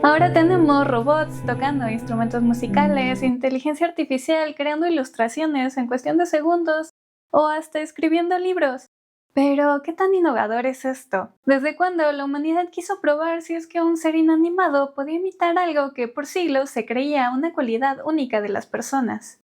Ahora tenemos robots tocando instrumentos musicales, inteligencia artificial creando ilustraciones en cuestión de segundos o hasta escribiendo libros. Pero, ¿qué tan innovador es esto? ¿Desde cuándo la humanidad quiso probar si es que un ser inanimado podía imitar algo que por siglos se creía una cualidad única de las personas?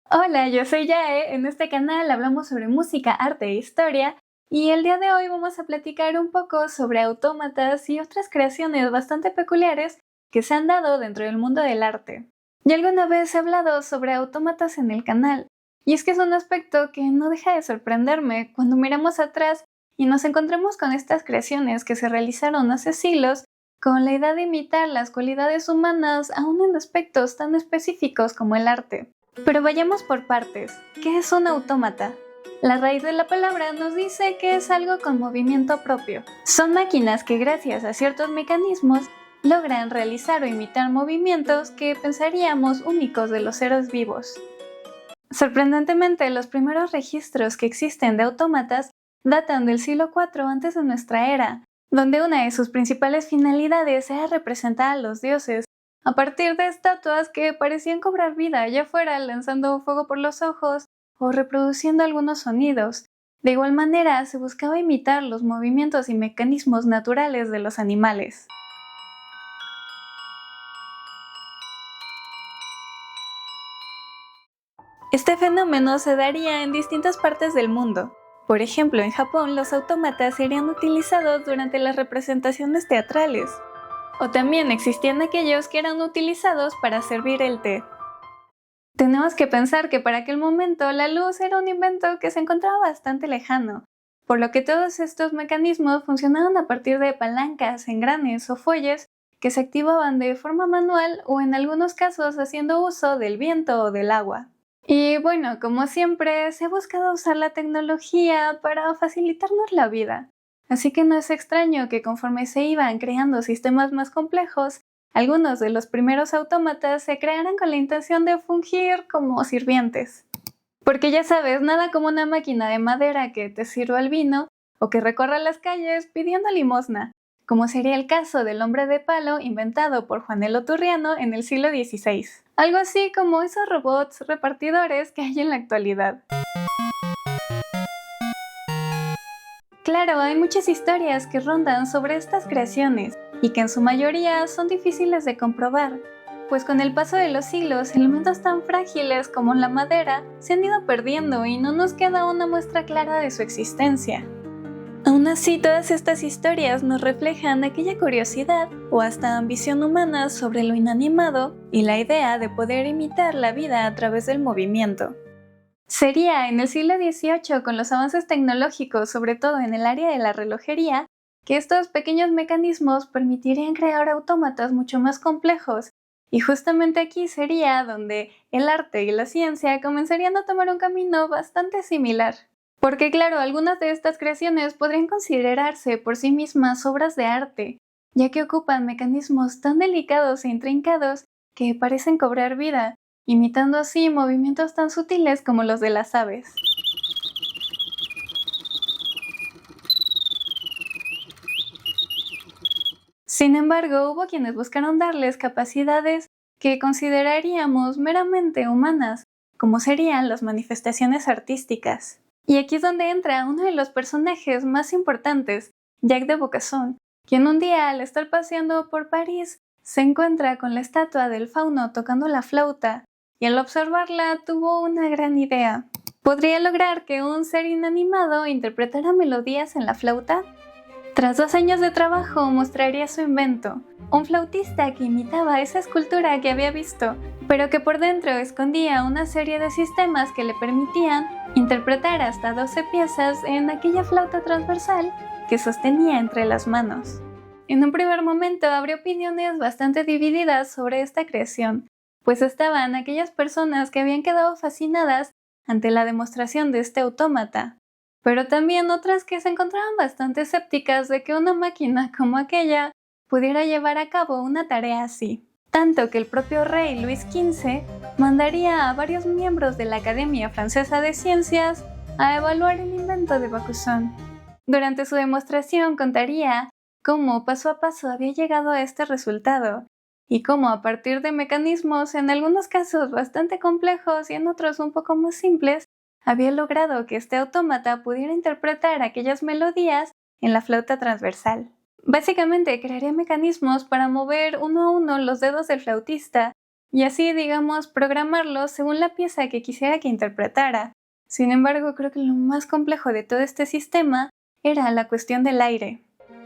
Hola, yo soy Yae, en este canal hablamos sobre música, arte e historia, y el día de hoy vamos a platicar un poco sobre autómatas y otras creaciones bastante peculiares que se han dado dentro del mundo del arte. Ya alguna vez he hablado sobre autómatas en el canal, y es que es un aspecto que no deja de sorprenderme cuando miramos atrás y nos encontramos con estas creaciones que se realizaron hace siglos con la idea de imitar las cualidades humanas aún en aspectos tan específicos como el arte. Pero vayamos por partes. ¿Qué es un autómata? La raíz de la palabra nos dice que es algo con movimiento propio. Son máquinas que gracias a ciertos mecanismos logran realizar o imitar movimientos que pensaríamos únicos de los seres vivos. Sorprendentemente, los primeros registros que existen de autómatas datan del siglo IV antes de nuestra era, donde una de sus principales finalidades era representar a los dioses, a partir de estatuas que parecían cobrar vida, ya fuera lanzando fuego por los ojos o reproduciendo algunos sonidos. De igual manera, se buscaba imitar los movimientos y mecanismos naturales de los animales. Este fenómeno se daría en distintas partes del mundo. Por ejemplo, en Japón los autómatas serían utilizados durante las representaciones teatrales. O también existían aquellos que eran utilizados para servir el té. Tenemos que pensar que para aquel momento la luz era un invento que se encontraba bastante lejano, por lo que todos estos mecanismos funcionaban a partir de palancas, engranes o fuelles que se activaban de forma manual o en algunos casos haciendo uso del viento o del agua. Y bueno, como siempre, se ha buscado usar la tecnología para facilitarnos la vida. Así que no es extraño que conforme se iban creando sistemas más complejos, algunos de los primeros autómatas se crearan con la intención de fungir como sirvientes. Porque ya sabes, nada como una máquina de madera que te sirva el vino o que recorra las calles pidiendo limosna, como sería el caso del hombre de palo inventado por Juanelo Turriano en el siglo XVI. Algo así como esos robots repartidores que hay en la actualidad. Claro, hay muchas historias que rondan sobre estas creaciones y que en su mayoría son difíciles de comprobar, pues con el paso de los siglos, elementos tan frágiles como la madera se han ido perdiendo y no nos queda una muestra clara de su existencia. Aún así, todas estas historias nos reflejan aquella curiosidad o hasta ambición humana sobre lo inanimado y la idea de poder imitar la vida a través del movimiento. Sería en el siglo XVIII, con los avances tecnológicos, sobre todo en el área de la relojería, que estos pequeños mecanismos permitirían crear autómatas mucho más complejos, y justamente aquí sería donde el arte y la ciencia comenzarían a tomar un camino bastante similar. Porque claro, algunas de estas creaciones podrían considerarse por sí mismas obras de arte, ya que ocupan mecanismos tan delicados e intrincados que parecen cobrar vida, imitando así movimientos tan sutiles como los de las aves. Sin embargo, hubo quienes buscaron darles capacidades que consideraríamos meramente humanas, como serían las manifestaciones artísticas. Y aquí es donde entra uno de los personajes más importantes, Jacques de Vaucanson, quien un día al estar paseando por París se encuentra con la estatua del fauno tocando la flauta, y al observarla tuvo una gran idea. ¿Podría lograr que un ser inanimado interpretara melodías en la flauta? Tras 2 años de trabajo mostraría su invento, un flautista que imitaba esa escultura que había visto, pero que por dentro escondía una serie de sistemas que le permitían interpretar hasta 12 piezas en aquella flauta transversal que sostenía entre las manos. En un primer momento habría opiniones bastante divididas sobre esta creación, pues estaban aquellas personas que habían quedado fascinadas ante la demostración de este autómata, pero también otras que se encontraban bastante escépticas de que una máquina como aquella pudiera llevar a cabo una tarea así. Tanto que el propio rey Luis XV mandaría a varios miembros de la Academia Francesa de Ciencias a evaluar el invento de Vaucanson. Durante su demostración contaría cómo paso a paso había llegado a este resultado, y cómo a partir de mecanismos en algunos casos bastante complejos y en otros un poco más simples, había logrado que este autómata pudiera interpretar aquellas melodías en la flauta transversal. Básicamente crearía mecanismos para mover uno a uno los dedos del flautista y así, digamos, programarlos según la pieza que quisiera que interpretara. Sin embargo, creo que lo más complejo de todo este sistema era la cuestión del aire,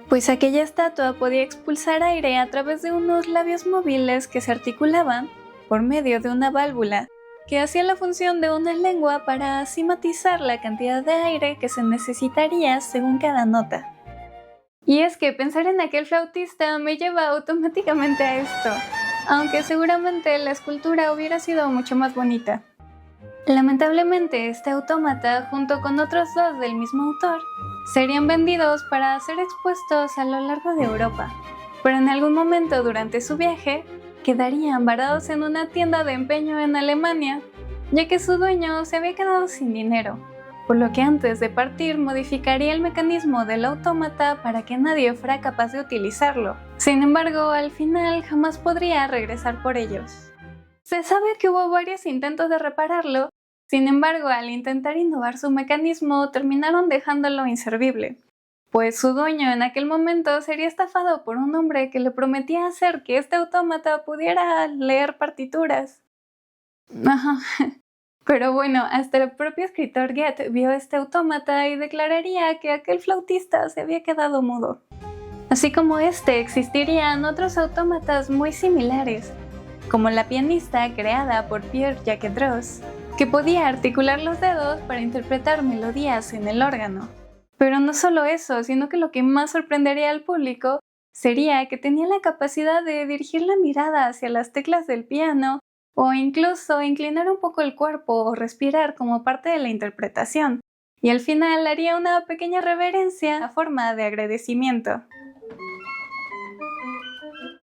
pues aquella estatua podía expulsar aire a través de unos labios móviles que se articulaban por medio de una válvula que hacía la función de una lengua para así matizar la cantidad de aire que se necesitaría según cada nota. Y es que pensar en aquel flautista me lleva automáticamente a esto, aunque seguramente la escultura hubiera sido mucho más bonita. Lamentablemente, este autómata, junto con otros dos del mismo autor, serían vendidos para ser expuestos a lo largo de Europa, pero en algún momento durante su viaje quedarían varados en una tienda de empeño en Alemania, ya que su dueño se había quedado sin dinero, por lo que antes de partir modificaría el mecanismo del autómata para que nadie fuera capaz de utilizarlo. Sin embargo, al final jamás podría regresar por ellos. Se sabe que hubo varios intentos de repararlo, sin embargo, al intentar innovar su mecanismo, terminaron dejándolo inservible, pues su dueño en aquel momento sería estafado por un hombre que le prometía hacer que este autómata pudiera leer partituras. Ajá. Pero bueno, hasta el propio escritor Goethe vio este autómata y declararía que aquel flautista se había quedado mudo. Así como este, existirían otros autómatas muy similares, como la pianista creada por Pierre-Jacques Droz, que podía articular los dedos para interpretar melodías en el órgano. Pero no solo eso, sino que lo que más sorprendería al público sería que tenía la capacidad de dirigir la mirada hacia las teclas del piano o incluso inclinar un poco el cuerpo o respirar como parte de la interpretación, y al final haría una pequeña reverencia a forma de agradecimiento.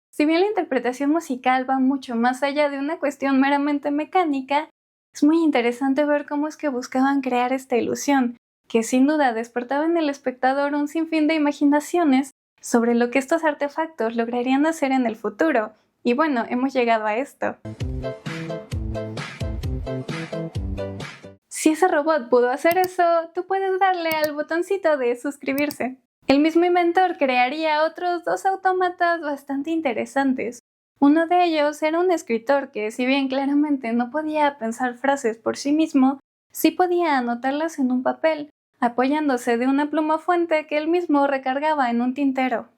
Si bien la interpretación musical va mucho más allá de una cuestión meramente mecánica, es muy interesante ver cómo es que buscaban crear esta ilusión, que sin duda despertaba en el espectador un sinfín de imaginaciones sobre lo que estos artefactos lograrían hacer en el futuro. Y bueno, hemos llegado a esto. Si ese robot pudo hacer eso, tú puedes darle al botoncito de suscribirse. El mismo inventor crearía otros dos autómatas bastante interesantes. Uno de ellos era un escritor que, si bien claramente no podía pensar frases por sí mismo, sí podía anotarlas en un papel, apoyándose de una pluma fuente que él mismo recargaba en un tintero.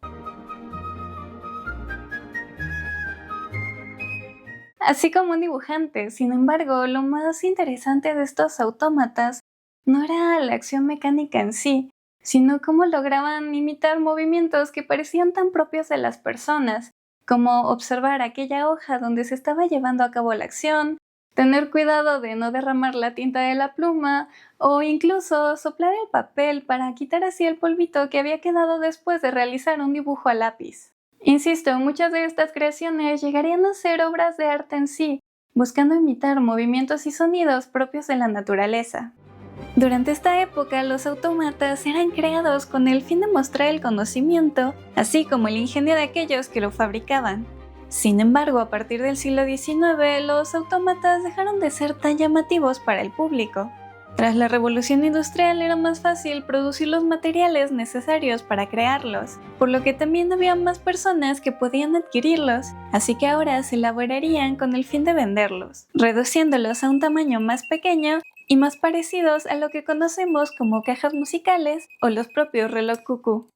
Así como un dibujante. Sin embargo, lo más interesante de estos autómatas no era la acción mecánica en sí, sino cómo lograban imitar movimientos que parecían tan propios de las personas, como observar aquella hoja donde se estaba llevando a cabo la acción, tener cuidado de no derramar la tinta de la pluma, o incluso soplar el papel para quitar así el polvito que había quedado después de realizar un dibujo a lápiz. Insisto, muchas de estas creaciones llegarían a ser obras de arte en sí, buscando imitar movimientos y sonidos propios de la naturaleza. Durante esta época, los autómatas eran creados con el fin de mostrar el conocimiento, así como el ingenio de aquellos que lo fabricaban. Sin embargo, a partir del siglo XIX, los autómatas dejaron de ser tan llamativos para el público. Tras la revolución industrial era más fácil producir los materiales necesarios para crearlos, por lo que también había más personas que podían adquirirlos, así que ahora se elaborarían con el fin de venderlos, reduciéndolos a un tamaño más pequeño y más parecidos a lo que conocemos como cajas musicales o los propios reloj cucú.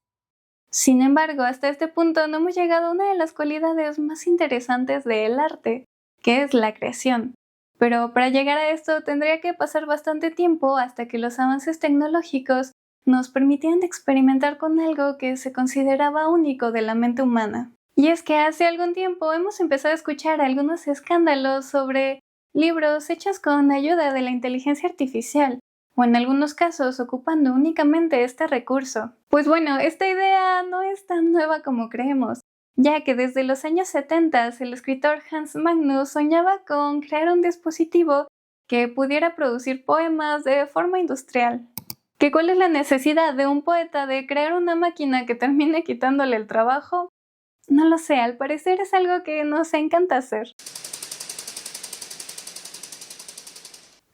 Sin embargo, hasta este punto no hemos llegado a una de las cualidades más interesantes del arte, que es la creación. Pero para llegar a esto tendría que pasar bastante tiempo hasta que los avances tecnológicos nos permitieran experimentar con algo que se consideraba único de la mente humana. Y es que hace algún tiempo hemos empezado a escuchar algunos escándalos sobre libros hechos con ayuda de la inteligencia artificial, o en algunos casos ocupando únicamente este recurso. Pues bueno, esta idea no es tan nueva como creemos, ya que desde los años 70 el escritor Hans Magnus soñaba con crear un dispositivo que pudiera producir poemas de forma industrial. ¿Que cuál es la necesidad de un poeta de crear una máquina que termine quitándole el trabajo? No lo sé, al parecer es algo que nos encanta hacer.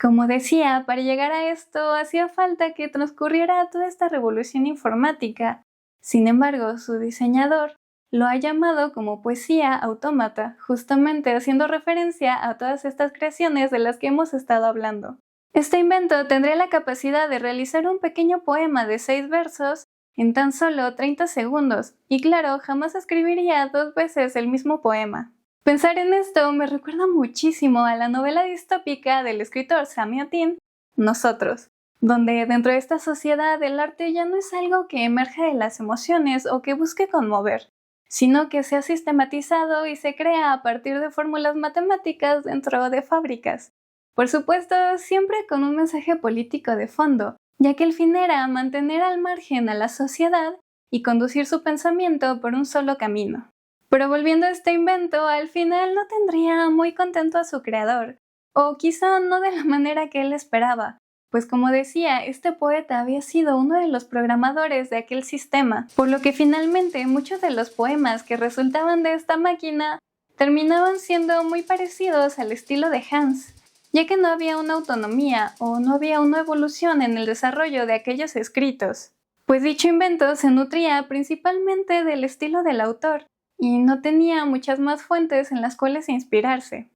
Como decía, para llegar a esto hacía falta que transcurriera toda esta revolución informática. Sin embargo, su diseñador lo ha llamado como poesía autómata, justamente haciendo referencia a todas estas creaciones de las que hemos estado hablando. Este invento tendría la capacidad de realizar un pequeño poema de 6 versos en tan solo 30 segundos, y claro, jamás escribiría 2 veces el mismo poema. Pensar en esto me recuerda muchísimo a la novela distópica del escritor Samuel Otin, Nosotros, donde dentro de esta sociedad el arte ya no es algo que emerge de las emociones o que busque conmover, sino que se ha sistematizado y se crea a partir de fórmulas matemáticas dentro de fábricas. Por supuesto, siempre con un mensaje político de fondo, ya que el fin era mantener al margen a la sociedad y conducir su pensamiento por un solo camino. Pero volviendo a este invento, al final no tendría muy contento a su creador, o quizá no de la manera que él esperaba, pues como decía, este poeta había sido uno de los programadores de aquel sistema, por lo que finalmente muchos de los poemas que resultaban de esta máquina terminaban siendo muy parecidos al estilo de Hans, ya que no había una autonomía o no había una evolución en el desarrollo de aquellos escritos, pues dicho invento se nutría principalmente del estilo del autor y no tenía muchas más fuentes en las cuales inspirarse.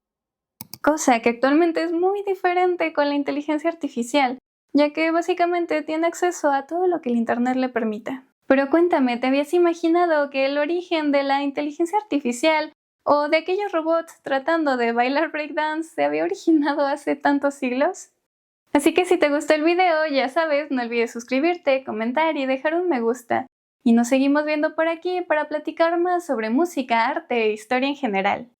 Cosa que actualmente es muy diferente con la inteligencia artificial, ya que básicamente tiene acceso a todo lo que el internet le permita. Pero cuéntame, ¿te habías imaginado que el origen de la inteligencia artificial o de aquellos robots tratando de bailar breakdance se había originado hace tantos siglos? Así que si te gustó el video, ya sabes, no olvides suscribirte, comentar y dejar un me gusta. Y nos seguimos viendo por aquí para platicar más sobre música, arte e historia en general.